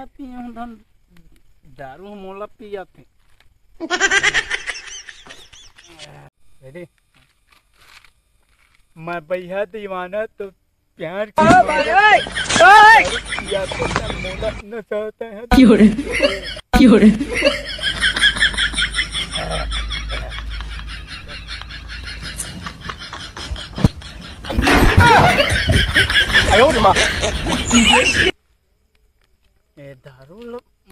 मैं पिए हूँ धन दारू मोला पिया थे। रेडी मैं भैया दीवाना तो प्यार की या तो मोला न चाहते हैं। क्यों रे दारू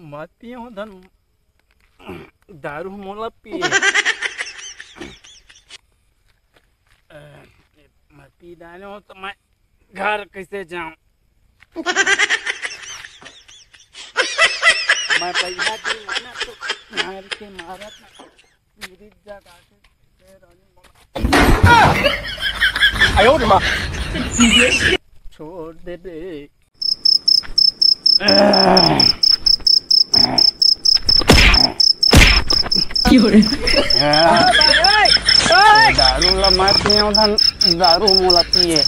मत पिए हो धन दारू मोला पिए मैं पी डाले हो तो मैं घर कैसे जाऊं। मैं पैसा दीवाना तो मार के मारा मेरी जगह छोड़ दे रे। दारू ला मैं पिए धन दारू मोला पिए।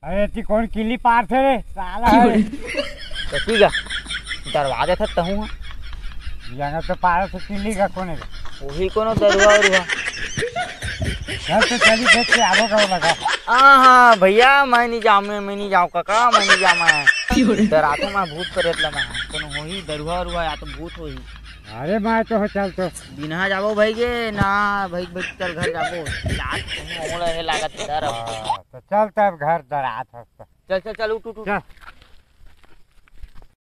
अरे ती कौन किली पार थे रे साला तो ठीक है दरवाजा था तहूँ जाना तो पार से किली का कौन है वही कोनो दरवाजा घर तो चली देख के आगो का लगा। हाँ भैया मैं नहीं जाऊँ काका मैं नहीं जाऊँ डरातो मैं भूत प्रेत लगा कोनो होही दरुआ या तो भूत होही। अरे मैं तो चल तो बिना जाबो भाई के ना भाई चल घर जाबो लात कहीं ओला है लागत डर। तो चल तब घर डरात है चल उठ